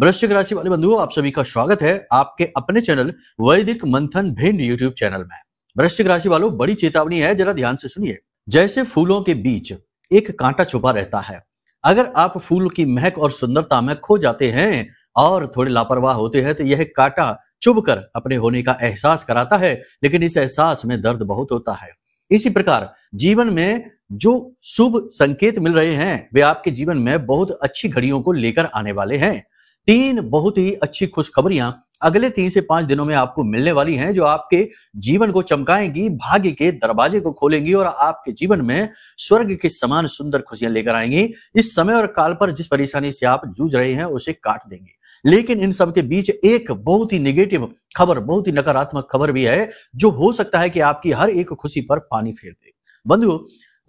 वृश्चिक राशि वाले बंधुओं, आप सभी का स्वागत है आपके अपने चैनल वैदिक मंथन भिंड यूट्यूब चैनल में। वृश्चिक राशि वालों, बड़ी चेतावनी है, जरा ध्यान से सुनिए। जैसे फूलों के बीच एक कांटा छुपा रहता है, अगर आप फूल की महक और सुंदरता में खो जाते हैं और थोड़े लापरवाह होते हैं तो यह कांटा चुभकर अपने होने का एहसास कराता है, लेकिन इस एहसास में दर्द बहुत होता है। इसी प्रकार जीवन में जो शुभ संकेत मिल रहे हैं वे आपके जीवन में बहुत अच्छी घड़ियों को लेकर आने वाले हैं। 3 बहुत ही अच्छी खुशखबरियां अगले 3 से 5 दिनों में आपको मिलने वाली हैं, जो आपके जीवन को चमकाएंगी, भाग्य के दरवाजे को खोलेंगी और आपके जीवन में स्वर्ग के समान सुंदर खुशियां लेकर आएंगी। इस समय और काल पर जिस परेशानी से आप जूझ रहे हैं उसे काट देंगे। लेकिन इन सब के बीच एक बहुत ही नेगेटिव खबर, बहुत ही नकारात्मक खबर भी है, जो हो सकता है कि आपकी हर एक खुशी पर पानी फेर दे। बंधुओं,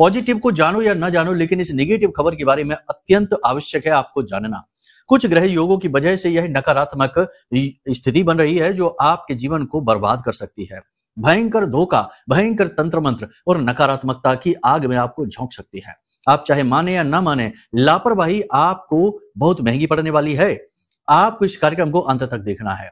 पॉजिटिव को जानो या ना जानो, लेकिन इस नेगेटिव खबर के बारे में अत्यंत आवश्यक है आपको जानना। कुछ ग्रह योगों की वजह से यह नकारात्मक स्थिति बन रही है जो आपके जीवन को बर्बाद कर सकती है। भयंकर धोखा, भयंकर तंत्र मंत्र और नकारात्मकता की आग में आपको झोंक सकती है। आप चाहे माने या ना माने, लापरवाही आपको बहुत महंगी पड़ने वाली है। आपको इस कार्यक्रम को अंत तक देखना है।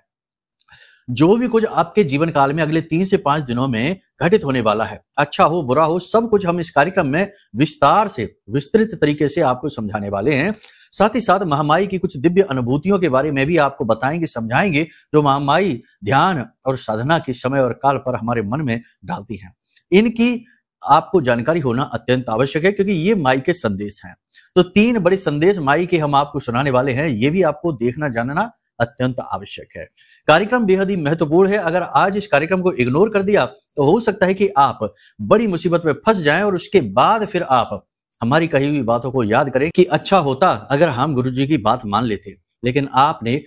जो भी कुछ आपके जीवन काल में अगले 3 से 5 दिनों में घटित होने वाला है, अच्छा हो बुरा हो, सब कुछ हम इस कार्यक्रम में विस्तार से, विस्तृत तरीके से आपको समझाने वाले हैं। साथ ही साथ महामाई की कुछ दिव्य अनुभूतियों के बारे में भी आपको बताएंगे, समझाएंगे, जो महामाई ध्यान और साधना के समय और काल पर हमारे मन में डालती हैं। इनकी आपको जानकारी होना अत्यंत आवश्यक है, क्योंकि ये माई के संदेश हैं। तो 3 बड़े संदेश माई के हम आपको सुनाने वाले हैं, ये भी आपको देखना जानना अत्यंत आवश्यक है। कार्यक्रम बेहद ही महत्वपूर्ण है। अगर आज इस कार्यक्रम को इग्नोर कर दिया तो हो सकता है कि आप बड़ी मुसीबत में फंस जाएं और उसके बाद फिर आप हमारी कही हुई बातों को याद करें कि अच्छा होता अगर हम गुरुजी की बात मान लेते। लेकिन आपने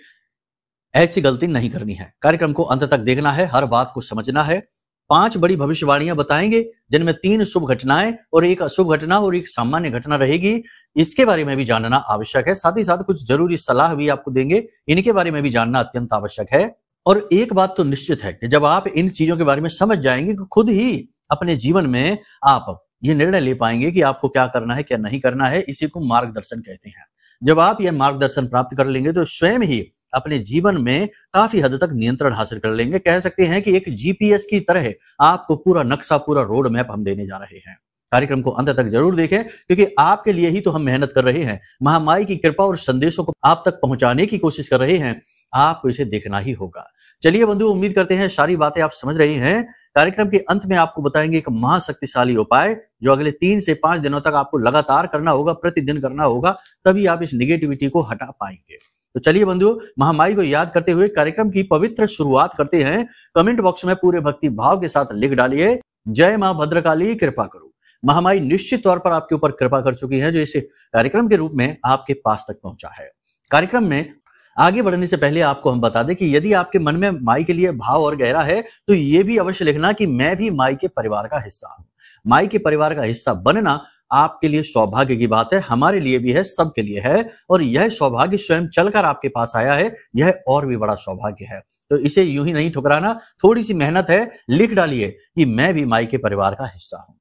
ऐसी गलती नहीं करनी है। कार्यक्रम को अंत तक देखना है, हर बात को समझना है। 5 बड़ी भविष्यवाणियां बताएंगे, जिनमें 3 शुभ घटनाएं और 1 अशुभ घटना और 1 सामान्य घटना रहेगी। इसके बारे में भी जानना आवश्यक है। साथ ही साथ कुछ जरूरी सलाह भी आपको देंगे, इनके बारे में भी जानना अत्यंत आवश्यक है। और एक बात तो निश्चित है कि जब आप इन चीजों के बारे में समझ जाएंगे तो खुद ही अपने जीवन में आप ये निर्णय ले पाएंगे कि आपको क्या करना है, क्या नहीं करना है। इसी को मार्गदर्शन कहते हैं। जब आप यह मार्गदर्शन प्राप्त कर लेंगे तो स्वयं ही अपने जीवन में काफी हद तक नियंत्रण हासिल कर लेंगे। कह सकते हैं कि एक जीपीएस की तरह आपको पूरा नक्शा, पूरा रोड मैप हम देने जा रहे हैं। कार्यक्रम को अंत तक जरूर देखें, क्योंकि आपके लिए ही तो हम मेहनत कर रहे हैं। महामाई की कृपा और संदेशों को आप तक पहुंचाने की कोशिश कर रहे हैं। आपको इसे देखना ही होगा। चलिए बंधु, उम्मीद करते हैं सारी बातें आप समझ रहे हैं। कार्यक्रम के अंत में आपको बताएंगे एक महाशक्तिशाली उपाय, जो अगले 3 से 5 दिनों तक आपको लगातार करना होगा, प्रतिदिन करना होगा, तभी आप इस निगेटिविटी को हटा पाएंगे। तो चलिए बंधुओं, महामाई को याद करते हुए कार्यक्रम की पवित्र शुरुआत करते हैं। कमेंट बॉक्स में पूरे भक्ति भाव के साथ लिख डालिए, जय मां भद्रकाली कृपा करो। महामाई निश्चित तौर पर आपके ऊपर कृपा कर चुकी है, जो इस कार्यक्रम के रूप में आपके पास तक पहुंचा है। कार्यक्रम में आगे बढ़ने से पहले आपको हम बता दें कि यदि आपके मन में माई के लिए भाव और गहरा है तो ये भी अवश्य लिखना कि मैं भी माई के परिवार का हिस्सा हूं। माई के परिवार का हिस्सा बनना आपके लिए सौभाग्य की बात है, हमारे लिए भी है, सबके लिए है। और यह सौभाग्य स्वयं चलकर आपके पास आया है, यह और भी बड़ा सौभाग्य है। तो इसे यूं ही नहीं ठुकराना, थोड़ी सी मेहनत है। लिख डालिए कि मैं भी माई के परिवार का हिस्सा हूं।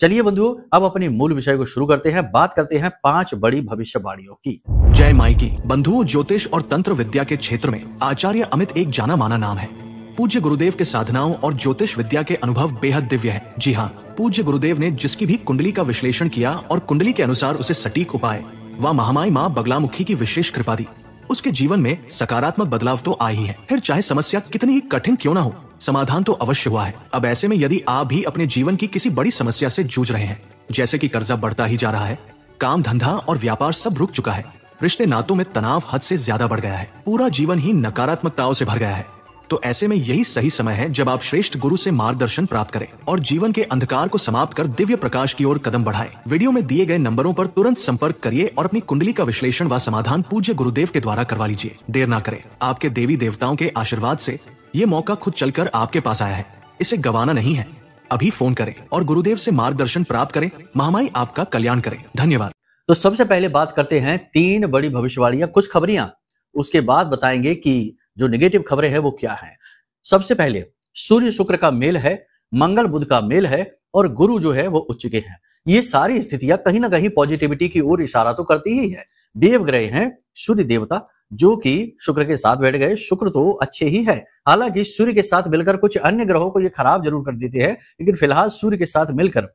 चलिए बंधुओं, अब अपने मूल विषय को शुरू करते हैं। बात करते हैं 5 बड़ी भविष्यवाणियों की। जय माई की। बंधुओं, ज्योतिष और तंत्र विद्या के क्षेत्र में आचार्य अमित एक जाना माना नाम है। पूज्य गुरुदेव के साधनाओं और ज्योतिष विद्या के अनुभव बेहद दिव्य है। जी हाँ, पूज्य गुरुदेव ने जिसकी भी कुंडली का विश्लेषण किया और कुंडली के अनुसार उसे सटीक उपाय व महामाई माँ बगलामुखी की विशेष कृपा दी, उसके जीवन में सकारात्मक बदलाव तो आए ही है। फिर चाहे समस्या कितनी ही कठिन क्यों ना हो, समाधान तो अवश्य हुआ है। अब ऐसे में यदि आप भी अपने जीवन की किसी बड़ी समस्या से जूझ रहे हैं, जैसे कि कर्जा बढ़ता ही जा रहा है, काम धंधा और व्यापार सब रुक चुका है, रिश्ते नातों में तनाव हद से ज्यादा बढ़ गया है, पूरा जीवन ही नकारात्मकताओं से भर गया है, तो ऐसे में यही सही समय है जब आप श्रेष्ठ गुरु से मार्गदर्शन प्राप्त करें और जीवन के अंधकार को समाप्त कर दिव्य प्रकाश की ओर कदम बढ़ाएं। वीडियो में दिए गए नंबरों पर तुरंत संपर्क करिए और अपनी कुंडली का विश्लेषण व समाधान पूज्य गुरुदेव के द्वारा करवा लीजिए। देर ना करें। आपके देवी देवताओं के आशीर्वाद से ये मौका खुद चलकर आपके पास आया है, इसे गंवाना नहीं है। अभी फोन करें और गुरुदेव से मार्गदर्शन प्राप्त करें। महामाई आपका कल्याण करें। धन्यवाद। तो सबसे पहले बात करते हैं 3 बड़ी भविष्यवाणियां, कुछ खबरियां, उसके बाद बताएंगे कि जो नेगेटिव खबरें हैं वो क्या है। सबसे पहले सूर्य शुक्र का मेल है, मंगल बुध का मेल है और गुरु जो है वो उच्च के हैं। ये सारी स्थितियां कहीं ना कहीं पॉजिटिविटी की ओर इशारा तो करती ही है। देवग्रह हैं सूर्य देवता, जो कि शुक्र के साथ बैठ गए। शुक्र तो अच्छे ही है, हालांकि सूर्य के साथ मिलकर कुछ अन्य ग्रहों को ये खराब जरूर कर देते हैं, लेकिन फिलहाल सूर्य के साथ मिलकर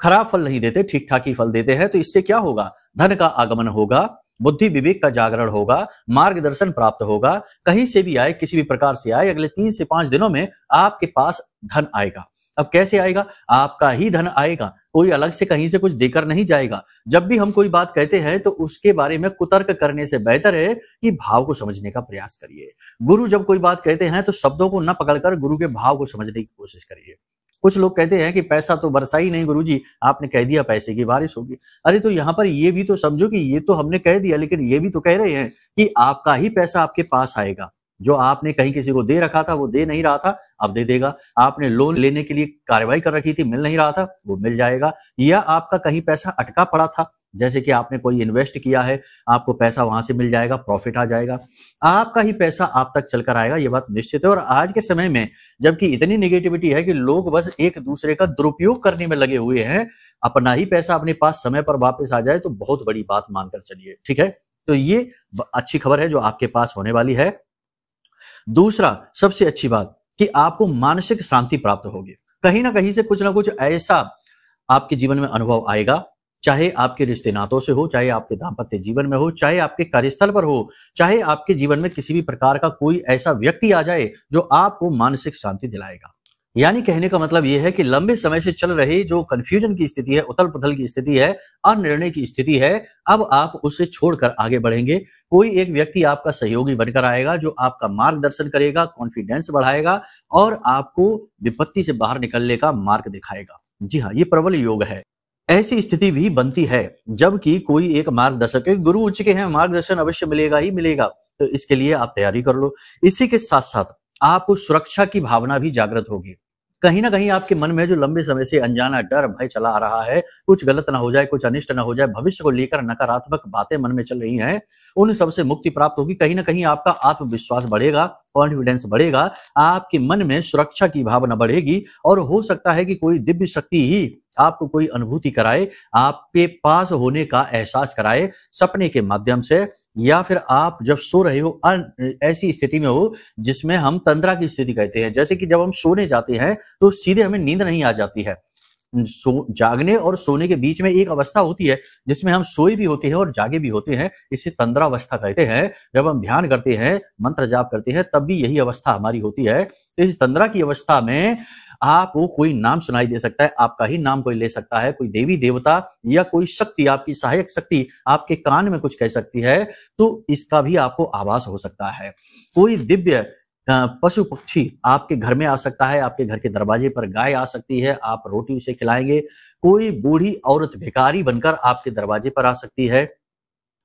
खराब फल नहीं देते, ठीक ठाक ही फल देते हैं। तो इससे क्या होगा, धन का आगमन होगा, बुद्धि विवेक का जागरण होगा, मार्गदर्शन प्राप्त होगा। कहीं से भी आए, किसी भी प्रकार से आए, अगले 3 से 5 दिनों में आपके पास धन आएगा। अब कैसे आएगा, आपका ही धन आएगा, कोई अलग से कहीं से कुछ देकर नहीं जाएगा। जब भी हम कोई बात कहते हैं तो उसके बारे में कुतर्क करने से बेहतर है कि भाव को समझने का प्रयास करिए। गुरु जब कोई बात कहते हैं तो शब्दों को न पकड़कर गुरु के भाव को समझने की कोशिश करिए। कुछ लोग कहते हैं कि पैसा तो बरसा ही नहीं गुरुजी, आपने कह दिया पैसे की बारिश होगी। अरे तो यहाँ पर ये भी तो समझो कि ये तो हमने कह दिया, लेकिन ये भी तो कह रहे हैं कि आपका ही पैसा आपके पास आएगा। जो आपने कहीं किसी को दे रखा था वो दे नहीं रहा था, अब दे देगा। आपने लोन लेने के लिए कार्रवाई कर रखी थी, मिल नहीं रहा था, वो मिल जाएगा। या आपका कहीं पैसा अटका पड़ा था, जैसे कि आपने कोई इन्वेस्ट किया है, आपको पैसा वहां से मिल जाएगा, प्रॉफिट आ जाएगा। आपका ही पैसा आप तक चलकर आएगा, ये बात निश्चित है। और आज के समय में जबकि इतनी नेगेटिविटी है कि लोग बस एक दूसरे का दुरुपयोग करने में लगे हुए हैं, अपना ही पैसा अपने पास समय पर वापस आ जाए तो बहुत बड़ी बात मानकर चलिए, ठीक है। तो ये अच्छी खबर है जो आपके पास होने वाली है। दूसरा सबसे अच्छी बात कि आपको मानसिक शांति प्राप्त होगी। कहीं ना कहीं से कुछ ना कुछ ऐसा आपके जीवन में अनुभव आएगा, चाहे आपके रिश्ते नातों से हो, चाहे आपके दाम्पत्य जीवन में हो, चाहे आपके कार्यस्थल पर हो, चाहे आपके जीवन में किसी भी प्रकार का कोई ऐसा व्यक्ति आ जाए जो आपको मानसिक शांति दिलाएगा। यानी कहने का मतलब यह है कि लंबे समय से चल रही जो कंफ्यूजन की स्थिति है, उथल पुथल की स्थिति है, अनिर्णय की स्थिति है, अब आप उसे छोड़कर आगे बढ़ेंगे। कोई एक व्यक्ति आपका सहयोगी बनकर आएगा जो आपका मार्गदर्शन करेगा, कॉन्फिडेंस बढ़ाएगा और आपको विपत्ति से बाहर निकलने का मार्ग दिखाएगा। जी हाँ, ये प्रबल योग है। ऐसी स्थिति भी बनती है जबकि कोई एक मार्गदर्शक है, गुरु उच्च के हैं, मार्गदर्शन अवश्य मिलेगा ही मिलेगा। तो इसके लिए आप तैयारी कर लो। इसी के साथ साथ आपको सुरक्षा की भावना भी जागृत होगी। कहीं ना कहीं आपके मन में जो लंबे समय से अनजाना डर भय चला आ रहा है, कुछ गलत ना हो जाए, कुछ अनिष्ट ना हो जाए, भविष्य को लेकर नकारात्मक बातें मन में चल रही हैं, उन सबसे मुक्ति प्राप्त होगी। कहीं ना कहीं आपका आत्मविश्वास बढ़ेगा, कॉन्फिडेंस बढ़ेगा, आपके मन में सुरक्षा की भावना बढ़ेगी और हो सकता है कि कोई दिव्य शक्ति ही आपको कोई अनुभूति कराए, आपके पास होने का एहसास कराए सपने के माध्यम से, या फिर आप जब सो रहे हो ऐसी स्थिति में हो जिसमें हम तंद्रा की स्थिति कहते हैं। जैसे कि जब हम सोने जाते हैं तो सीधे हमें नींद नहीं आ जाती है। जागने और सोने के बीच में एक अवस्था होती है जिसमें हम सोए भी होते हैं और जागे भी होते हैं, इसे तंद्रा अवस्था कहते हैं। जब हम ध्यान करते हैं, मंत्र जाप करते हैं, तब भी यही अवस्था हमारी होती है। तो इस तंद्रा की अवस्था में आपको कोई नाम सुनाई दे सकता है, आपका ही नाम कोई ले सकता है, कोई देवी देवता या कोई शक्ति, आपकी सहायक शक्ति आपके कान में कुछ कह सकती है, तो इसका भी आपको आभास हो सकता है। कोई दिव्य पशु पक्षी आपके घर में आ सकता है, आपके घर के दरवाजे पर गाय आ सकती है, आप रोटी उसे खिलाएंगे। कोई बूढ़ी औरत भिखारी बनकर आपके दरवाजे पर आ सकती है,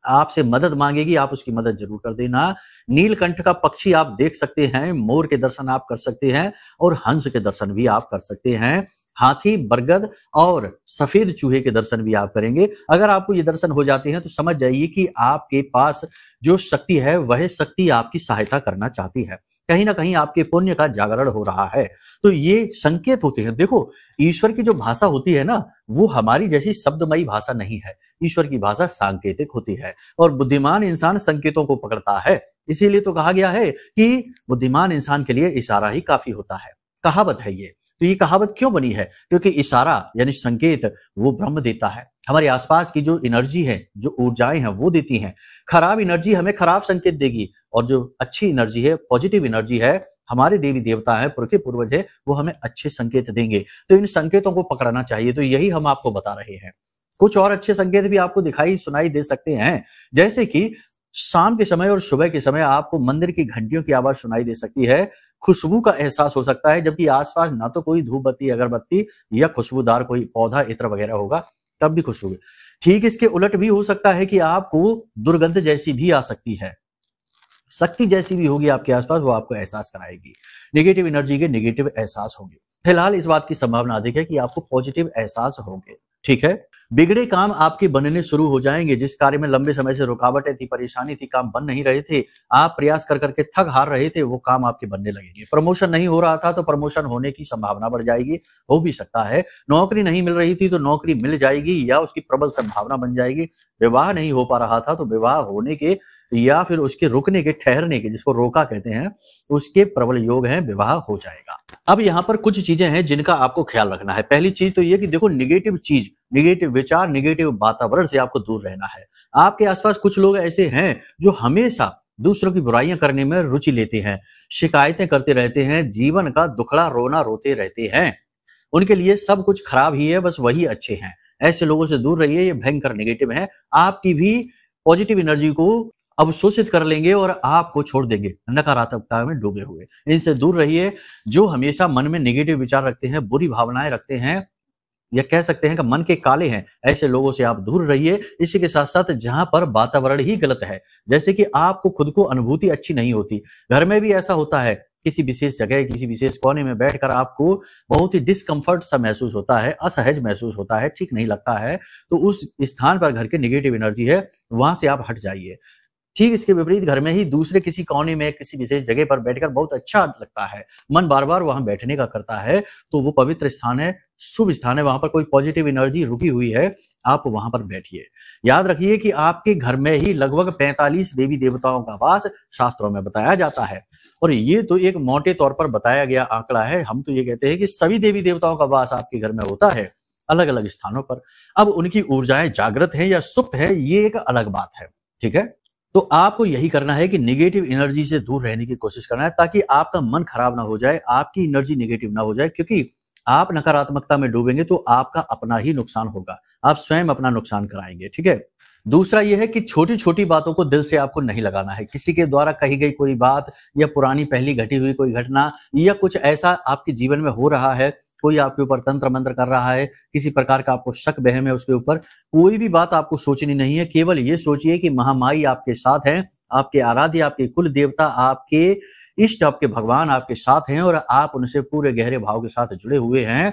आपसे मदद मांगेगी, आप उसकी मदद जरूर कर देना। नीलकंठ का पक्षी आप देख सकते हैं, मोर के दर्शन आप कर सकते हैं और हंस के दर्शन भी आप कर सकते हैं। हाथी, बरगद और सफेद चूहे के दर्शन भी आप करेंगे। अगर आपको ये दर्शन हो जाते हैं तो समझ जाइए कि आपके पास जो शक्ति है वह शक्ति आपकी सहायता करना चाहती है। कहीं ना कहीं आपके पुण्य का जागरण हो रहा है। तो ये संकेत होते हैं। देखो, ईश्वर की जो भाषा होती है ना, वो हमारी जैसी शब्दमयी भाषा नहीं है। ईश्वर की भाषा सांकेतिक होती है और बुद्धिमान इंसान संकेतों को पकड़ता है। इसीलिए तो कहा गया है कि बुद्धिमान इंसान के लिए इशारा ही काफी होता है। कहावत है ये। तो ये कहावत क्यों बनी है? क्योंकि इशारा यानी संकेत वो ब्रह्म देता है। हमारे आसपास की जो एनर्जी है, जो ऊर्जाएं हैं, वो देती हैं। खराब एनर्जी हमें खराब संकेत देगी और जो अच्छी एनर्जी है, पॉजिटिव एनर्जी है, हमारे देवी देवता है, पुरखे पूर्वज है, वो हमें अच्छे संकेत देंगे। तो इन संकेतों को पकड़ना चाहिए। तो यही हम आपको बता रहे हैं। कुछ और अच्छे संकेत भी आपको दिखाई सुनाई दे सकते हैं, जैसे कि शाम के समय और सुबह के समय आपको मंदिर की घंटियों की आवाज सुनाई दे सकती है, खुशबू का एहसास हो सकता है, जबकि आसपास ना तो कोई धूप बत्ती, अगरबत्ती या खुशबूदार कोई पौधा, इत्र वगैरह होगा, तब भी खुशबू। ठीक इसके उलट भी हो सकता है कि आपको दुर्गंध जैसी भी आ सकती है, शक्ति जैसी भी होगी आपके आसपास, वो आपको एहसास कराएगी। नेगेटिव एनर्जी के नेगेटिव एहसास होंगे। फिलहाल इस बात की संभावना अधिक है कि आपको पॉजिटिव एहसास होंगे। ठीक है, बिगड़े काम आपके बनने शुरू हो जाएंगे। जिस कार्य में लंबे समय से रुकावटें थी, परेशानी थी, काम बन नहीं रहे थे, आप प्रयास कर करके थक हार रहे थे, वो काम आपके बनने लगेंगे। प्रमोशन नहीं हो रहा था तो प्रमोशन होने की संभावना बढ़ जाएगी, हो भी सकता है। नौकरी नहीं मिल रही थी तो नौकरी मिल जाएगी या उसकी प्रबल संभावना बन जाएगी। विवाह नहीं हो पा रहा था तो विवाह होने के या फिर उसके रुकने के, ठहरने के, जिसको रोका कहते हैं, उसके प्रबल योग हैं, विवाह हो जाएगा। अब यहाँ पर कुछ चीजें हैं जिनका आपको ख्याल रखना है। पहली चीज तो ये कि देखो, नेगेटिव चीज, नेगेटिव विचार, नेगेटिव वातावरण से आपको दूर रहना है। आपके आसपास कुछ लोग ऐसे हैं जो हमेशा दूसरों की बुराइयां करने में रुचि लेते हैं, शिकायतें करते रहते हैं, जीवन का दुखड़ा रोना रोते रहते हैं। उनके लिए सब कुछ खराब ही है, बस वही अच्छे हैं। ऐसे लोगों से दूर रहिए, ये भयंकर नेगेटिव है। आपकी भी पॉजिटिव एनर्जी को अवशोषित कर लेंगे और आपको छोड़ देंगे नकारात्मकता में डूबे हुए। इनसे दूर रहिए। जो हमेशा मन में नेगेटिव विचार रखते हैं, बुरी भावनाएं रखते हैं, या कह सकते हैं कि मन के काले हैं, ऐसे लोगों से आप दूर रहिए। इसी के साथ साथ जहां पर वातावरण ही गलत है, जैसे कि आपको खुद को अनुभूति अच्छी नहीं होती, घर में भी ऐसा होता है, किसी विशेष जगह, किसी विशेष कोने में बैठकर आपको बहुत ही डिस्कम्फर्ट सा महसूस होता है, असहज महसूस होता है, ठीक नहीं लगता है, तो उस स्थान पर घर के नेगेटिव एनर्जी है, वहां से आप हट जाइए। ठीक इसके विपरीत घर में ही दूसरे किसी कोने में, किसी विशेष जगह पर बैठकर बहुत अच्छा लगता है, मन बार बार वहां बैठने का करता है, तो वो पवित्र स्थान है, शुभ स्थान है, वहां पर कोई पॉजिटिव एनर्जी रुकी हुई है, आप वहां पर बैठिए। याद रखिए कि आपके घर में ही लगभग 45 देवी देवताओं का वास शास्त्रों में बताया जाता है, और ये तो एक मोटे तौर पर बताया गया आंकड़ा है। हम तो ये कहते हैं कि सभी देवी देवताओं का वास आपके घर में होता है, अलग अलग स्थानों पर। अब उनकी ऊर्जाएं जागृत है या सुप्त है, ये एक अलग बात है। ठीक है, तो आपको यही करना है कि नेगेटिव एनर्जी से दूर रहने की कोशिश करना है, ताकि आपका मन खराब ना हो जाए, आपकी एनर्जी नेगेटिव ना हो जाए, क्योंकि आप नकारात्मकता में डूबेंगे तो आपका अपना ही नुकसान होगा, आप स्वयं अपना नुकसान कराएंगे। ठीक है, दूसरा यह है कि छोटी छोटी बातों को दिल से आपको नहीं लगाना है। किसी के द्वारा कही गई कोई बात या पुरानी पहली घटी हुई कोई घटना या कुछ ऐसा आपके जीवन में हो रहा है, कोई आपके ऊपर तंत्र मंत्र कर रहा है, किसी प्रकार का आपको शक वहम है उसके ऊपर, कोई भी बात आपको सोचनी नहीं है। केवल ये सोचिए कि महामाई आपके साथ है, आपके आराध्य, आपके कुल देवता, आपके इष्ट, आपके भगवान आपके साथ हैं और आप उनसे पूरे गहरे भाव के साथ जुड़े हुए हैं।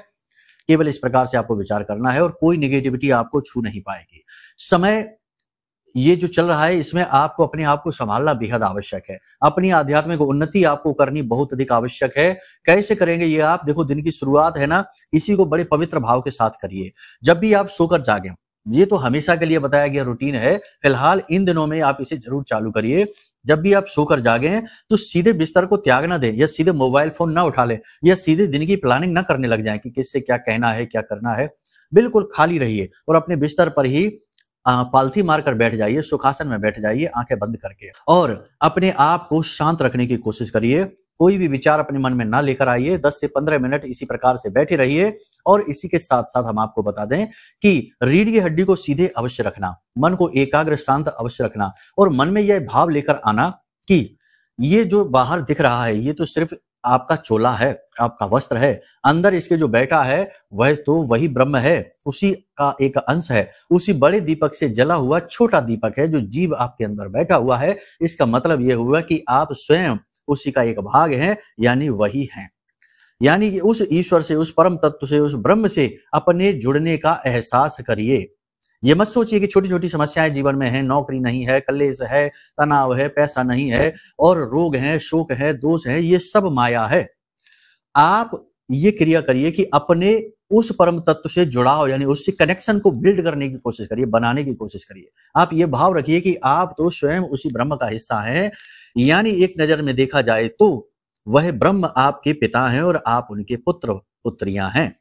केवल इस प्रकार से आपको विचार करना है और कोई नेगेटिविटी आपको छू नहीं पाएगी। समय ये जो चल रहा है, इसमें आपको अपने आप को संभालना बेहद आवश्यक है। अपनी आध्यात्मिक उन्नति आपको करनी बहुत अधिक आवश्यक है। कैसे करेंगे ये आप देखो, दिन की शुरुआत है ना, इसी को बड़े पवित्र भाव के साथ करिए। जब भी आप सोकर जागें, ये तो हमेशा के लिए बताया गया रूटीन है, फिलहाल इन दिनों में आप इसे जरूर चालू करिए। जब भी आप सोकर जागें तो सीधे बिस्तर को त्याग ना दें, या सीधे मोबाइल फोन ना उठा लें, या सीधे दिन की प्लानिंग ना करने लग जाएं कि किससे क्या कहना है, क्या करना है। बिल्कुल खाली रहिए और अपने बिस्तर पर ही पालथी मारकर बैठ जाइए, सुखासन में बैठ जाइए, आंखें बंद करके, और अपने आप को शांत रखने की कोशिश करिए। कोई भी विचार अपने मन में ना लेकर आइए। 10 से 15 मिनट इसी प्रकार से बैठे रहिए। और इसी के साथ साथ हम आपको बता दें कि रीढ़ की हड्डी को सीधे अवश्य रखना, मन को एकाग्र शांत अवश्य रखना, और मन में यह भाव लेकर आना कि ये जो बाहर दिख रहा है ये तो सिर्फ आपका चोला है, आपका वस्त्र है, अंदर इसके जो बैठा है वह तो वही ब्रह्म है, उसी का एक अंश है, उसी बड़े दीपक से जला हुआ छोटा दीपक है जो जीव आपके अंदर बैठा हुआ है। इसका मतलब यह हुआ कि आप स्वयं उसी का एक भाग हैं, यानी वही हैं। यानी कि उस ईश्वर से, उस परम तत्व से, उस ब्रह्म से अपने जुड़ने का एहसास करिए। ये मत सोचिए कि छोटी छोटी समस्याएं जीवन में हैं, नौकरी नहीं है, कलेश है, तनाव है, पैसा नहीं है, और रोग है, शोक है, दोष है, ये सब माया है। आप ये क्रिया करिए कि अपने उस परम तत्व से जुड़ाव, यानी उससे कनेक्शन को बिल्ड करने की कोशिश करिए, बनाने की कोशिश करिए। आप ये भाव रखिए कि आप तो स्वयं उसी ब्रह्म का हिस्सा हैं, यानी एक नजर में देखा जाए तो वह ब्रह्म आपके पिता हैं और आप उनके पुत्र पुत्रियां हैं।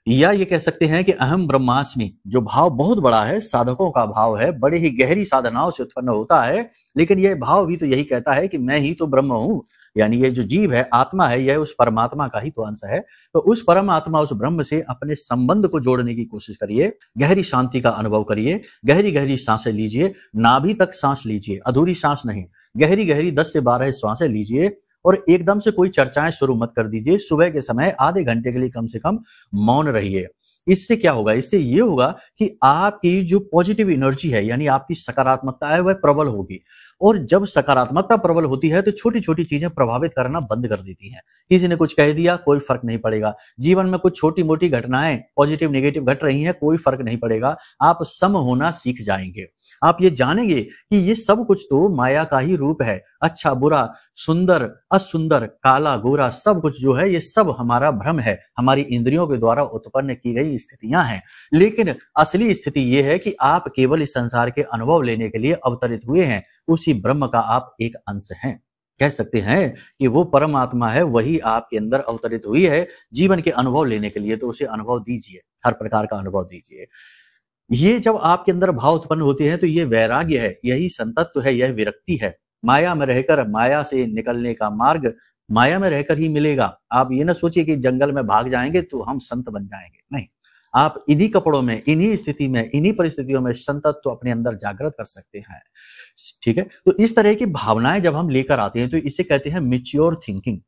या ये कह सकते हैं कि अहम ब्रह्मास्मि, जो भाव बहुत बड़ा है, साधकों का भाव है, बड़े ही गहरी साधनाओं से उत्पन्न होता है, लेकिन यह भाव भी तो यही कहता है कि मैं ही तो ब्रह्म हूं। यानी ये जो जीव है, आत्मा है, यह उस परमात्मा का ही तो अंश है। तो उस परमात्मा, उस ब्रह्म से अपने संबंध को जोड़ने की कोशिश करिए। गहरी शांति का अनुभव करिए, गहरी गहरी सांसें लीजिए, नाभि तक सांस लीजिए, अधूरी सांस नहीं, गहरी गहरी 10 से 12 सांसें लीजिए। और एकदम से कोई चर्चाएं शुरू मत कर दीजिए। सुबह के समय आधे घंटे के लिए कम से कम मौन रहिए। इससे क्या होगा, इससे ये होगा कि आपकी जो पॉजिटिव एनर्जी है यानी आपकी सकारात्मकता है वह प्रबल होगी। और जब सकारात्मकता प्रबल होती है तो छोटी छोटी चीजें प्रभावित करना बंद कर देती हैं। किसी ने कुछ कह दिया कोई फर्क नहीं पड़ेगा, जीवन में कुछ छोटी मोटी घटनाएं पॉजिटिव नेगेटिव घट रही हैं कोई फर्क नहीं पड़ेगा, आप सम होना सीख जाएंगे। आप ये जानेंगे कि ये सब कुछ तो माया का ही रूप है, अच्छा बुरा सुंदर असुंदर काला गोरा सब कुछ जो है ये सब हमारा भ्रम है, हमारी इंद्रियों के द्वारा उत्पन्न की गई स्थितियां हैं। लेकिन असली स्थिति ये है कि आप केवल इस संसार के अनुभव लेने के लिए अवतरित हुए हैं, उसी ब्रह्म का आप एक अंश हैं। कह सकते हैं कि वो परमात्मा है वही आपके अंदर अवतरित हुई है जीवन के अनुभव लेने के लिए, तो उसे अनुभव दीजिए, हर प्रकार का अनुभव दीजिए। ये जब आपके अंदर भाव उत्पन्न होते हैं तो ये वैराग्य है, यही संतत्व है, यह विरक्ति है। माया में रहकर माया से निकलने का मार्ग माया में रहकर ही मिलेगा। आप ये ना सोचिए कि जंगल में भाग जाएंगे तो हम संत बन जाएंगे, नहीं। आप इन्हीं कपड़ों में, इन्हीं स्थिति में, इन्हीं परिस्थितियों में संतत्व अपने अंदर जागृत कर सकते हैं। ठीक है, तो इस तरह की भावनाएं जब हम लेकर आते हैं तो इसे कहते हैं मैच्योर थिंकिंग,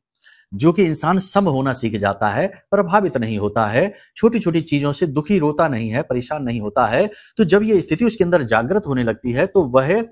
जो कि इंसान सम होना सीख जाता है, प्रभावित नहीं होता है, छोटी छोटी चीजों से दुखी रोता नहीं है, परेशान नहीं होता है। तो जब ये स्थिति उसके अंदर जागृत होने लगती है तो वह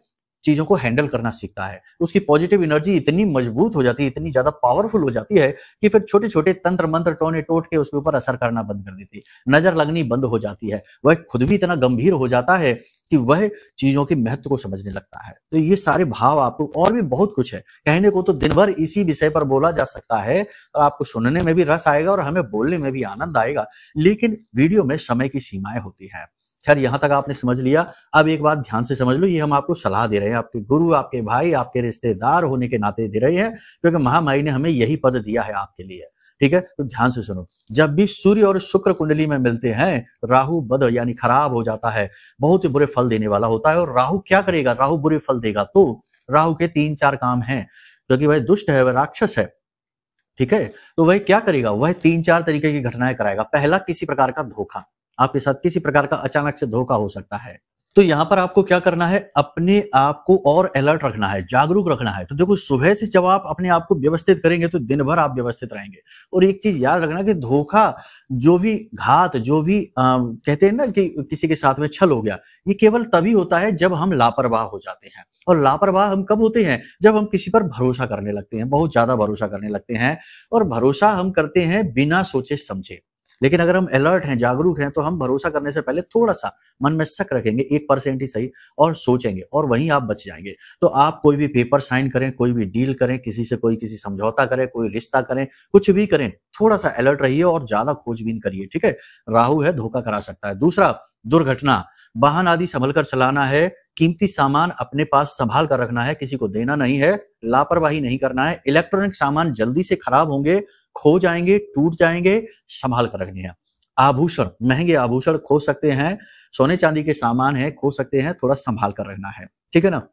चीजों को हैंडल करना सीखता है। उसकी पॉजिटिव एनर्जी इतनी मजबूत हो जाती है, इतनी ज्यादा पावरफुल हो जाती है कि फिर छोटे छोटे तंत्र मंत्र टोने टोट के उसके ऊपर असर करना बंद कर देती है, नजर लगनी बंद हो जाती है। वह खुद भी इतना गंभीर हो जाता है कि वह चीजों के महत्व को समझने लगता है। तो ये सारे भाव आपको, और भी बहुत कुछ है कहने को, तो दिन भर इसी विषय पर बोला जा सकता है और आपको सुनने में भी रस आएगा और हमें बोलने में भी आनंद आएगा, लेकिन वीडियो में समय की सीमाएं होती है। खैर, यहां तक आपने समझ लिया। अब एक बात ध्यान से समझ लो, ये हम आपको सलाह दे रहे हैं, आपके गुरु, आपके भाई, आपके रिश्तेदार होने के नाते दे रहे हैं, क्योंकि महामाई ने हमें यही पद दिया है आपके लिए। ठीक है, तो ध्यान से सुनो। जब भी सूर्य और शुक्र कुंडली में मिलते हैं, राहु बद यानी खराब हो जाता है, बहुत ही बुरे फल देने वाला होता है। और राहु क्या करेगा, राहु बुरे फल देगा। तो राहु के 3-4 काम हैं, क्योंकि वह दुष्ट है, वह राक्षस है। ठीक है, तो वह क्या करेगा, वह 3-4 तरीके की घटनाएं कराएगा। पहला, किसी प्रकार का धोखा, आपके साथ किसी प्रकार का अचानक से धोखा हो सकता है। तो यहां पर आपको क्या करना है, अपने आप को और अलर्ट रखना है, जागरूक रखना है। तो देखो, सुबह से जब आप अपने आप को व्यवस्थित करेंगे तो दिन भर आप व्यवस्थित रहेंगे। और एक चीज याद रखना कि धोखा, जो भी घात, जो भी कहते हैं ना कि किसी के साथ में छल हो गया, ये केवल तभी होता है जब हम लापरवाह हो जाते हैं। और लापरवाह हम कब होते हैं, जब हम किसी पर भरोसा करने लगते हैं, बहुत ज्यादा भरोसा करने लगते हैं। और भरोसा हम करते हैं बिना सोचे समझे। लेकिन अगर हम अलर्ट हैं, जागरूक हैं, तो हम भरोसा करने से पहले थोड़ा सा मन में शक रखेंगे, 1% ही सही, और सोचेंगे, और वहीं आप बच जाएंगे। तो आप कोई भी पेपर साइन करें, कोई भी डील करें, किसी से किसी समझौता करें, कोई रिश्ता करें, कुछ भी करें, थोड़ा सा अलर्ट रहिए और ज्यादा खोजबीन करिए। ठीक है, राहु है, धोखा करा सकता है। दूसरा, दुर्घटना, वाहन आदि संभल कर चलाना है, कीमती सामान अपने पास संभाल कर रखना है, किसी को देना नहीं है, लापरवाही नहीं करना है। इलेक्ट्रॉनिक सामान जल्दी से खराब होंगे, खो जाएंगे, टूट जाएंगे, संभाल कर रखने हैं। आभूषण, महंगे आभूषण खो सकते हैं, सोने चांदी के सामान है खो सकते हैं, थोड़ा संभाल कर रखना है। ठीक है ना।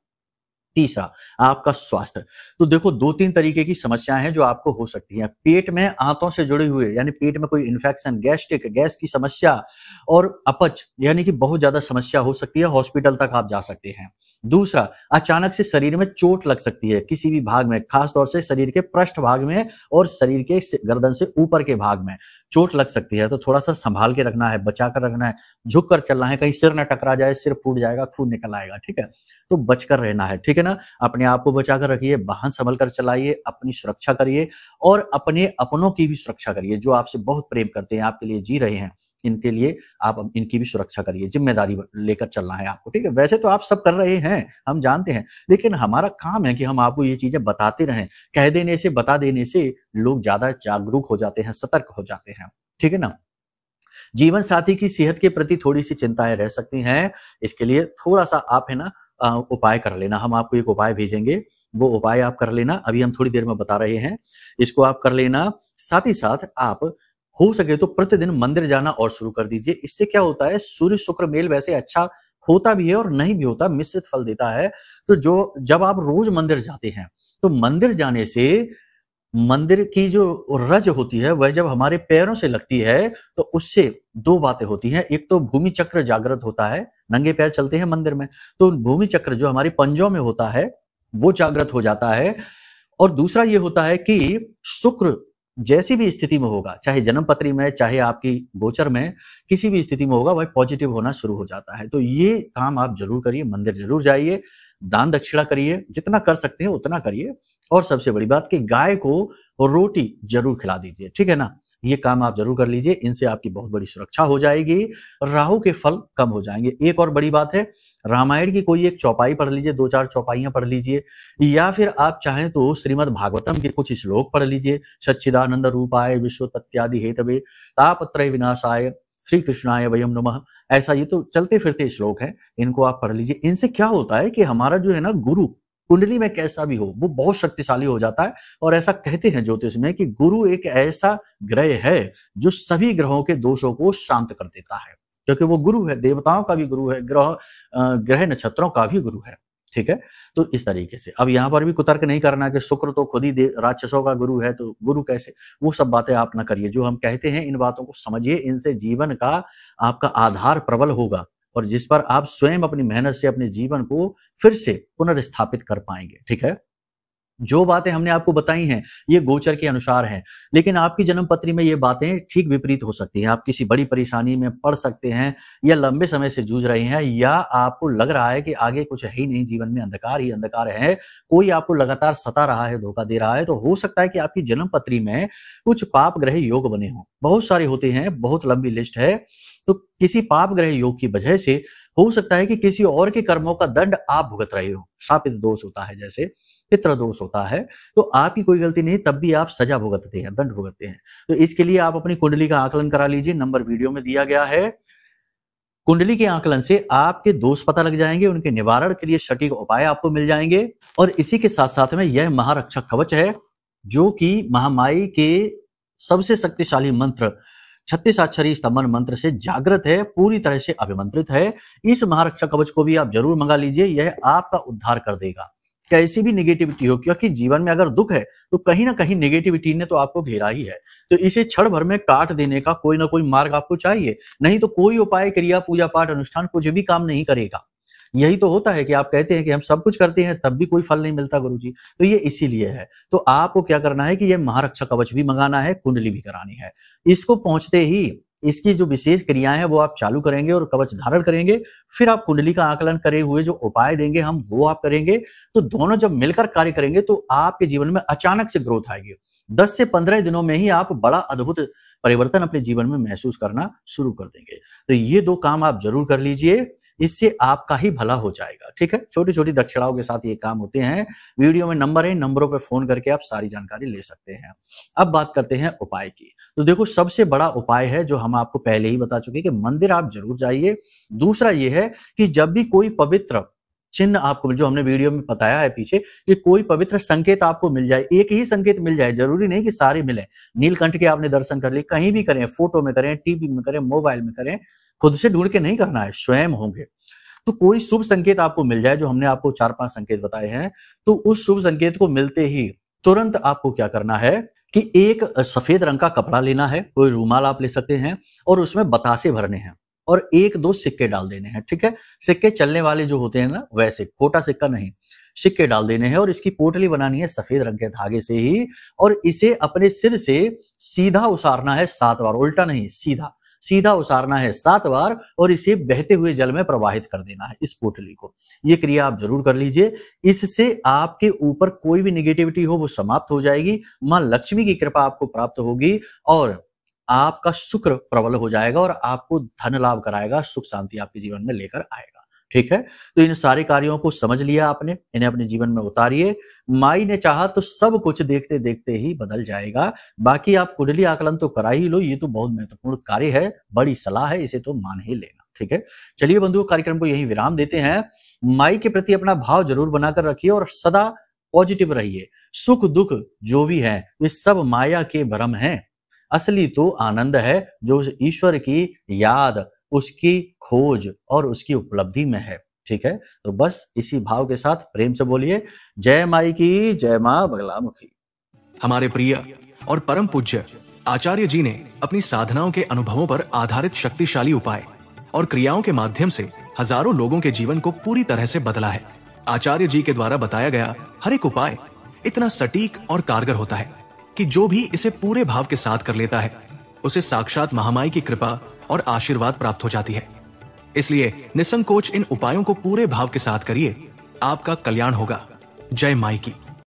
तीसरा, आपका स्वास्थ्य। तो देखो, 2-3 तरीके की समस्याएं हैं जो आपको हो सकती हैं। पेट में आंतों से जुड़े हुए, यानी पेट में कोई इन्फेक्शन, गैस्ट्रिक, गैस की समस्या, और अपच यानी कि बहुत ज्यादा समस्या हो सकती है, हॉस्पिटल तक आप जा सकते हैं। दूसरा, अचानक से शरीर में चोट लग सकती है, किसी भी भाग में, खास तौर से शरीर के पृष्ठ भाग में और शरीर के गर्दन से ऊपर के भाग में चोट लग सकती है। तो थोड़ा सा संभाल के रखना है, बचा कर रखना है, झुक कर चलना है, कहीं सिर न टकरा जाए, सिर फूट जाएगा, खून निकल आएगा। ठीक है, तो बचकर रहना है। ठीक है ना, अपने आप को बचा कर रखिए, वाहन संभल कर चलाइए, अपनी सुरक्षा करिए और अपने अपनों की भी सुरक्षा करिए। जो आपसे बहुत प्रेम करते हैं, आपके लिए जी रहे हैं, इनके लिए आप इनकी भी सुरक्षा करिए, जिम्मेदारी लेकर चलना है आपको। ठीक है, वैसे तो आप सब कर रहे हैं, हम जानते हैं, लेकिन हमारा काम है कि हम आपको ये चीजें बताते रहें। कह देने से, बता देने से लोग ज्यादा जागरूक हो जाते हैं, सतर्क हो जाते हैं। ठीक है ना। जीवन साथी की सेहत के प्रति थोड़ी सी चिंताएं रह सकती हैं, इसके लिए थोड़ा सा आप है ना उपाय कर लेना। हम आपको एक उपाय भेजेंगे, वो उपाय आप कर लेना, अभी हम थोड़ी देर में बता रहे हैं, इसको आप कर लेना। साथ ही साथ आप हो सके तो प्रतिदिन मंदिर जाना और शुरू कर दीजिए। इससे क्या होता है, सूर्य शुक्र मेल वैसे अच्छा होता भी है और नहीं भी होता, मिश्रित फल देता है। तो जब आप रोज मंदिर जाते हैं, तो मंदिर जाने से मंदिर की जो रज होती है वह जब हमारे पैरों से लगती है तो उससे 2 बातें होती हैं। एक तो भूमि चक्र जागृत होता है, नंगे पैर चलते हैं मंदिर में, तो भूमि चक्र जो हमारे पंजों में होता है वो जागृत हो जाता है। और दूसरा ये होता है कि शुक्र जैसी भी स्थिति में होगा, चाहे जन्म पत्री में, चाहे आपकी गोचर में, किसी भी स्थिति में होगा, वह पॉजिटिव होना शुरू हो जाता है। तो ये काम आप जरूर करिए, मंदिर जरूर जाइए, दान दक्षिणा करिए, जितना कर सकते हैं उतना करिए, और सबसे बड़ी बात कि गाय को रोटी जरूर खिला दीजिए, ठीक है ना। ये काम आप जरूर कर लीजिए, इनसे आपकी बहुत बड़ी सुरक्षा हो जाएगी, राहु के फल कम हो जाएंगे। एक और बड़ी बात है, रामायण की कोई एक चौपाई पढ़ लीजिए, 2-4 चौपाइयां पढ़ लीजिए, या फिर आप चाहें तो श्रीमद् भागवतम के कुछ श्लोक पढ़ लीजिए। सच्चिदानंद रूपाय विश्वोत्पत्त्यादि हेतवे तापत्रय विनाशाय श्री कृष्णाय वयम नमः, ऐसा ये तो चलते फिरते श्लोक हैं, इनको आप पढ़ लीजिए। इनसे क्या होता है कि हमारा जो है ना गुरु कुंडली में कैसा भी हो वो बहुत शक्तिशाली हो जाता है। और ऐसा कहते हैं ज्योतिष में कि गुरु एक ऐसा ग्रह है जो सभी ग्रहों के दोषों को शांत कर देता है, क्योंकि वो गुरु है, देवताओं का भी गुरु है, ग्रह नक्षत्रों का भी गुरु है, ठीक है। तो इस तरीके से अब यहाँ पर भी कुतर्क नहीं करना कि शुक्र तो खुद ही राक्षसों का गुरु है, तो गुरु कैसे, वो सब बातें आप ना करिए। जो हम कहते हैं इन बातों को समझिए, इनसे जीवन का आपका आधार प्रबल होगा, और जिस पर आप स्वयं अपनी मेहनत से अपने जीवन को फिर से पुनर्स्थापित कर पाएंगे, ठीक है। जो बातें हमने आपको बताई हैं ये गोचर के अनुसार हैं, लेकिन आपकी जन्म पत्री में ये बातें ठीक विपरीत हो सकती हैं। आप किसी बड़ी परेशानी में पड़ सकते हैं, या लंबे समय से जूझ रहे हैं, या आपको लग रहा है कि आगे कुछ है ही नहीं, जीवन में अंधकार ही अंधकार है, कोई आपको लगातार सता रहा है, धोखा दे रहा है। तो हो सकता है कि आपकी जन्म पत्री में कुछ पाप ग्रह योग बने हों, बहुत सारे होते हैं, बहुत लंबी लिस्ट है। तो किसी पाप ग्रह योग की वजह से हो सकता है कि किसी और के कर्मों का दंड आप भुगत रहे हो। शापित दोष होता है, जैसे पितृ दोष होता है, तो आपकी कोई गलती नहीं, तब भी आप सजा भुगतते हैं, दंड भुगतते हैं। तो इसके लिए आप अपनी कुंडली का आकलन करा लीजिए, नंबर वीडियो में दिया गया है। कुंडली के आकलन से आपके दोष पता लग जाएंगे, उनके निवारण के लिए सटीक उपाय आपको मिल जाएंगे। और इसी के साथ साथ में यह महारक्षक कवच है, जो कि महामाई के सबसे शक्तिशाली मंत्र 36 अक्षरी स्तंभन मंत्र से जागृत है, पूरी तरह से अभिमंत्रित है। इस महारक्षक कवच को भी आप जरूर मंगा लीजिए, यह आपका उद्धार कर देगा कैसी भी नेगेटिविटी हो, क्योंकि जीवन में अगर दुख है तो कहीं ना कहीं नेगेटिविटी ने तो आपको घेरा ही है। तो इसे क्षण भर में काट देने का कोई ना कोई मार्ग आपको चाहिए, नहीं तो कोई उपाय, क्रिया, पूजा पाठ, अनुष्ठान कुछ भी काम नहीं करेगा। यही तो होता है कि आप कहते हैं कि हम सब कुछ करते हैं तब भी कोई फल नहीं मिलता गुरुजी, तो ये इसीलिए है। तो आपको क्या करना है कि ये महारक्षक कवच भी मंगाना है, कुंडली भी करानी है। इसको पहुंचते ही इसकी जो विशेष क्रियाएं हैं वो आप चालू करेंगे और कवच धारण करेंगे, फिर आप कुंडली का आकलन करे हुए जो उपाय देंगे हम वो आप करेंगे। तो दोनों जब मिलकर कार्य करेंगे तो आपके जीवन में अचानक से ग्रोथ आएगी। 10 से 15 दिनों में ही आप बड़ा अद्भुत परिवर्तन अपने जीवन में महसूस करना शुरू कर देंगे। तो ये 2 काम आप जरूर कर लीजिए, इससे आपका ही भला हो जाएगा, ठीक है। छोटी छोटी दक्षिणाओं के साथ ये काम होते हैं। वीडियो में नंबर है, नंबरों पर फोन करके आप सारी जानकारी ले सकते हैं। अब बात करते हैं उपाय की। तो देखो, सबसे बड़ा उपाय है जो हम आपको पहले ही बता चुके कि मंदिर आप जरूर जाइए। दूसरा ये है कि जब भी कोई पवित्र चिन्ह आपको, जो हमने वीडियो में बताया है पीछे, कि कोई पवित्र संकेत आपको मिल जाए, एक ही संकेत मिल जाए, जरूरी नहीं कि सारे मिले। नीलकंठ के आपने दर्शन कर लिए, कहीं भी करें, फोटो में करें, टीवी में करें, मोबाइल में करें, खुद से ढूंढ के नहीं करना है, स्वयं होंगे। तो कोई शुभ संकेत आपको मिल जाए, जो हमने आपको 4-5 संकेत बताए हैं, तो उस शुभ संकेत को मिलते ही तुरंत आपको क्या करना है कि एक सफेद रंग का कपड़ा लेना है, कोई रूमाल आप ले सकते हैं, और उसमें बतासे भरने हैं और 1-2 सिक्के डाल देने हैं, ठीक है। सिक्के चलने वाले जो होते हैं ना, वैसे खोटा सिक्का नहीं, सिक्के डाल देने हैं। और इसकी पोटली बनानी है सफेद रंग के धागे से ही, और इसे अपने सिर से सीधा उसारना है 7 बार, उल्टा नहीं, सीधा सीधा उसारना है 7 बार, और इसे बहते हुए जल में प्रवाहित कर देना है, इस पोटली को। ये क्रिया आप जरूर कर लीजिए, इससे आपके ऊपर कोई भी नेगेटिविटी हो वो समाप्त हो जाएगी, मां लक्ष्मी की कृपा आपको प्राप्त होगी, और आपका शुक्र प्रबल हो जाएगा, और आपको धन लाभ कराएगा, सुख शांति आपके जीवन में लेकर आएगा, ठीक है। तो इन सारे कार्यों को समझ लिया आपने, इन्हें अपने जीवन में उतारिए। माई ने चाहा तो सब कुछ देखते देखते ही बदल जाएगा। बाकी आप कुंडली आकलन तो करा ही लो, ये तो बहुत महत्वपूर्ण कार्य है, बड़ी सलाह है, इसे तो मान ही लेना, ठीक है। चलिए बंधुओं, कार्यक्रम को यहीं विराम देते हैं। माई के प्रति अपना भाव जरूर बनाकर रखिए और सदा पॉजिटिव रहिए। सुख दुख जो भी है वे सब माया के भ्रम हैं, असली तो आनंद है जो उस ईश्वर की याद, उसकी खोज और उसकी उपलब्धि में है, ठीक है। तो बस इसी भाव के साथ प्रेम से बोलिए, जय माई की, जय मां बगलामुखी। हमारे प्रिय और परम पूज्य आचार्य जी ने अपनी साधनाओं के अनुभवों पर आधारित शक्तिशाली उपाय और क्रियाओं के माध्यम से हजारों लोगों के जीवन को पूरी तरह से बदला है। आचार्य जी के द्वारा बताया गया हर एक उपाय इतना सटीक और कारगर होता है कि जो भी इसे पूरे भाव के साथ कर लेता है उसे साक्षात महामाई की कृपा और आशीर्वाद प्राप्त हो जाती है। इसलिए निसंकोच इन उपायों को पूरे भाव के साथ करिए, आपका कल्याण होगा। जय माई की।